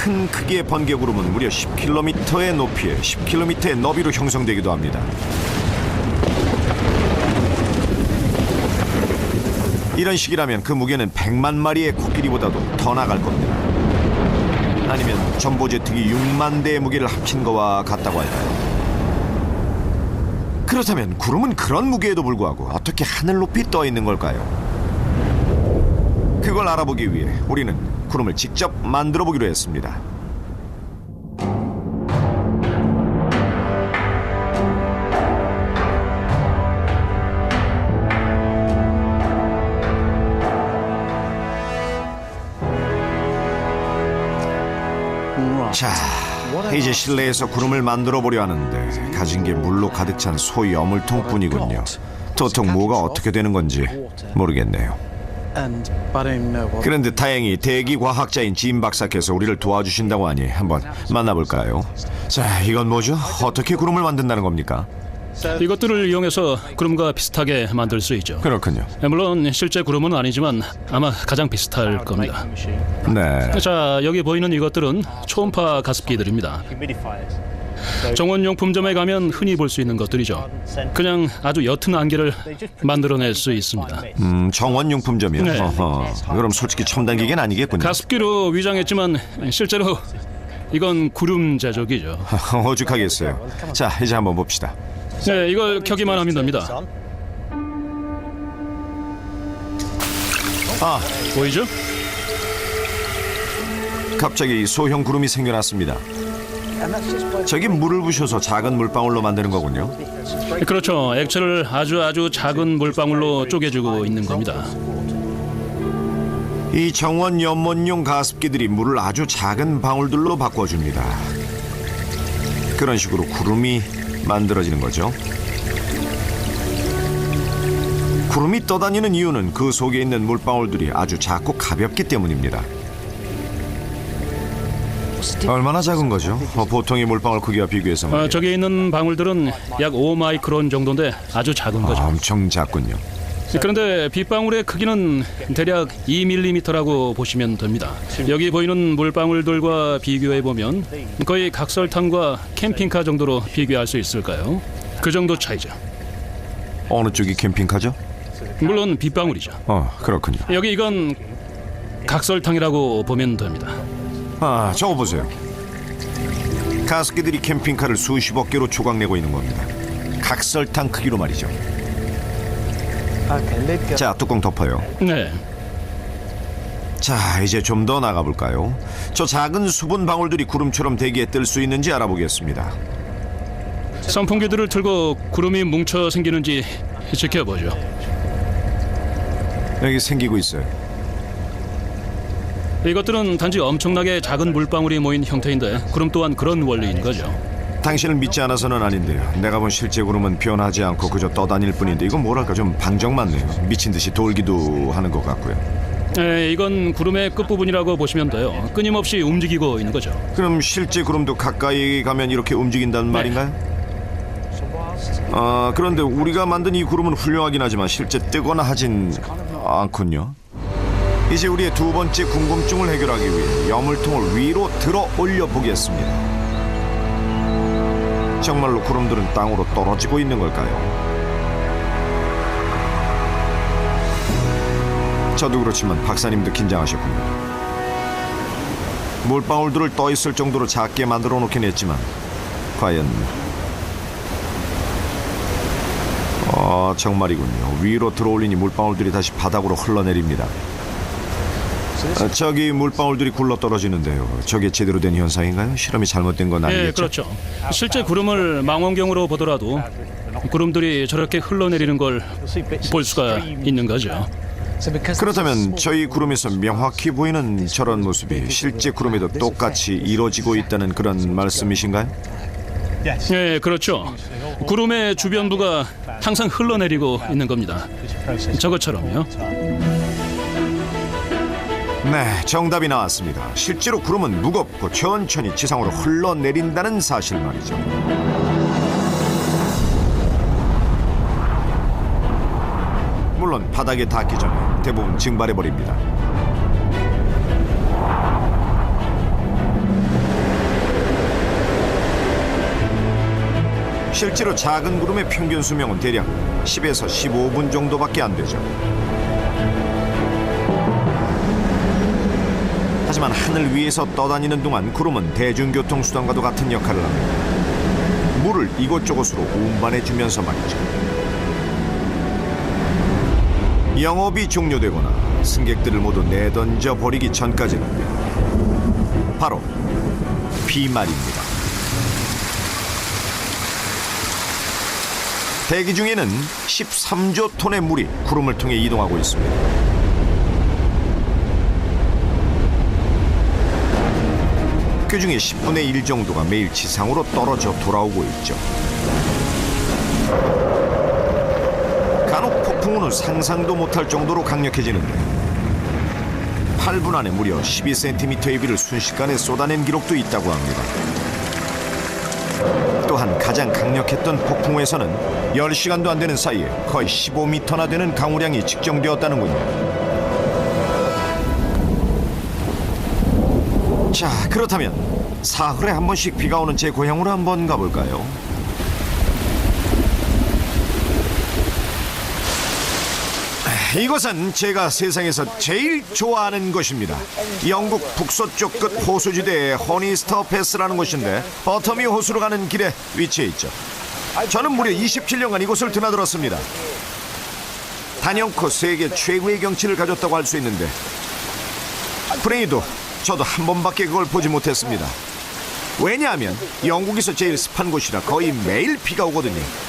큰 크기의 번개구름은 무려 10km의 높이에 10km의 너비로 형성되기도 합니다. 이런 식이라면 그 무게는 100만 마리의 코끼리보다도 더 나갈 겁니다. 아니면 전보제트기 6만 대의 무게를 합친 거와 같다고 할까요? 그렇다면 구름은 그런 무게에도 불구하고 어떻게 하늘 높이 떠 있는 걸까요? 그걸 알아보기 위해 우리는 구름을 직접 만들어 보기로 했습니다. 자, 이제 실내에서 구름을 만들어 보려 하는데 가진 게 물로 가득 찬 소 여물통뿐이군요. 도통 뭐가 어떻게 되는 건지 모르겠네요. 그런데 다행히 대기 과학자인 짐 박사께서 우리를 도와주신다고 하니 한번 만나볼까요? 자, 이건 뭐죠? 어떻게 구름을 만든다는 겁니까? 이것들을 이용해서 구름과 비슷하게 만들 수 있죠. 그렇군요. 물론 실제 구름은 아니지만 아마 가장 비슷할 겁니다. 네. 자, 여기 보이는 이것들은 초음파 가습기들입니다. 정원용품점에 가면 흔히 볼 수 있는 것들이죠. 그냥 아주 옅은 안개를 만들어낼 수 있습니다. 정원용품점이요? 네. 어허, 그럼 솔직히 첨단기계는 아니겠군요. 가습기로 위장했지만 실제로 이건 구름 제조기죠. 오죽하겠어요. 자, 이제 한번 봅시다. 네, 이걸 켜기만 하면 됩니다. 아, 보이죠? 갑자기 소형 구름이 생겨났습니다. 저기 물을 부셔서 작은 물방울로 만드는 거군요. 그렇죠. 액체를 아주 작은 물방울로 쪼개주고 있는 겁니다. 이 정원 연못용 가습기들이 물을 아주 작은 방울들로 바꿔줍니다. 그런 식으로 구름이 만들어지는 거죠. 구름이 떠다니는 이유는 그 속에 있는 물방울들이 아주 작고 가볍기 때문입니다. 얼마나 작은 거죠? 보통의 물방울 크기와 비교해서 말이에요. 저기 있는 방울들은 약 5마이크론 정도인데 아주 작은 거죠. 엄청 작군요. 그런데 빗방울의 크기는 대략 2mm라고 보시면 됩니다. 여기 보이는 물방울들과 비교해보면 거의 각설탕과 캠핑카 정도로 비교할 수 있을까요? 그 정도 차이죠. 어느 쪽이 캠핑카죠? 물론 빗방울이죠. 그렇군요. 여기 이건 각설탕이라고 보면 됩니다. 아, 저거 보세요. 가습기들이 캠핑카를 수십억 개로 조각내고 있는 겁니다. 각설탕 크기로 말이죠. 자, 뚜껑 덮어요. 네. 자, 이제 좀 더 나가볼까요? 저 작은 수분 방울들이 구름처럼 대기에 뜰 수 있는지 알아보겠습니다. 선풍기들을 틀고 구름이 뭉쳐 생기는지 지켜보죠. 여기 생기고 있어요. 이것들은 단지 엄청나게 작은 물방울이 모인 형태인데 구름 또한 그런 원리인 거죠. 당신을 믿지 않아서는 아닌데요. 내가 본 실제 구름은 변하지 않고 그저 떠다닐 뿐인데 이건 뭐랄까 좀 방정 맞네요. 미친 듯이 돌기도 하는 것 같고요. 네, 이건 구름의 끝부분이라고 보시면 돼요. 끊임없이 움직이고 있는 거죠. 그럼 실제 구름도 가까이 가면 이렇게 움직인다는 말인가요? 그런데 우리가 만든 이 구름은 훌륭하긴 하지만 실제 뜨거나 하진 않군요. 이제 우리의 두 번째 궁금증을 해결하기 위해 여물통을 위로 들어 올려 보겠습니다. 정말로 구름들은 땅으로 떨어지고 있는 걸까요? 저도 그렇지만 박사님도 긴장하셨군요. 물방울들을 떠 있을 정도로 작게 만들어 놓긴 했지만 과연 정말이군요. 위로 들어올리니 물방울들이 다시 바닥으로 흘러내립니다. 저기 물방울들이 굴러 떨어지는데요. 저게 제대로 된 현상인가요? 실험이 잘못된 건 아니겠죠? 네, 그렇죠. 실제 구름을 망원경으로 보더라도 구름들이 저렇게 흘러내리는 걸 볼 수가 있는 거죠. 그렇다면 저희 구름에서 명확히 보이는 저런 모습이 실제 구름에도 똑같이 이루어지고 있다는 그런 말씀이신가요? 네, 그렇죠. 구름의 주변부가 항상 흘러내리고 있는 겁니다. 저것처럼요. 네, 정답이 나왔습니다. 실제로 구름은 무겁고 천천히 지상으로 흘러내린다는 사실 말이죠. 물론 바닥에 닿기 전에 대부분 증발해버립니다. 실제로 작은 구름의 평균 수명은 대략 10에서 15분 정도밖에 안 되죠. 하지만 하늘 위에서 떠다니는 동안 구름은 대중교통수단과도 같은 역할을 합니다. 물을 이곳저곳으로 운반해주면서 말이죠. 영업이 종료되거나 승객들을 모두 내던져 버리기 전까지는 바로 비말입니다. 대기 중에는 13조 톤의 물이 구름을 통해 이동하고 있습니다. 그중에 10분의 1 정도가 매일 지상으로 떨어져 돌아오고 있죠. 간혹 폭풍우는 상상도 못할 정도로 강력해지는데 8분 안에 무려 12cm의 비를 순식간에 쏟아낸 기록도 있다고 합니다. 또한 가장 강력했던 폭풍우에서는 10시간도 안 되는 사이에 거의 15m나 되는 강우량이 측정되었다는군요. 자, 그렇다면 사흘에 한 번씩 비가 오는 제 고향으로 한번 가볼까요? 이곳은 제가 세상에서 제일 좋아하는 곳입니다. 영국 북서쪽 끝 호수지대의 허니스터 패스라는 곳인데 버터미 호수로 가는 길에 위치해 있죠. 저는 무려 27년간 이곳을 드나들었습니다. 단연코 세계 최고의 경치를 가졌다고 할 수 있는데 불행히도 저도 한 번밖에 그걸 보지 못했습니다. 왜냐하면 영국에서 제일 습한 곳이라 거의 매일 비가 오거든요.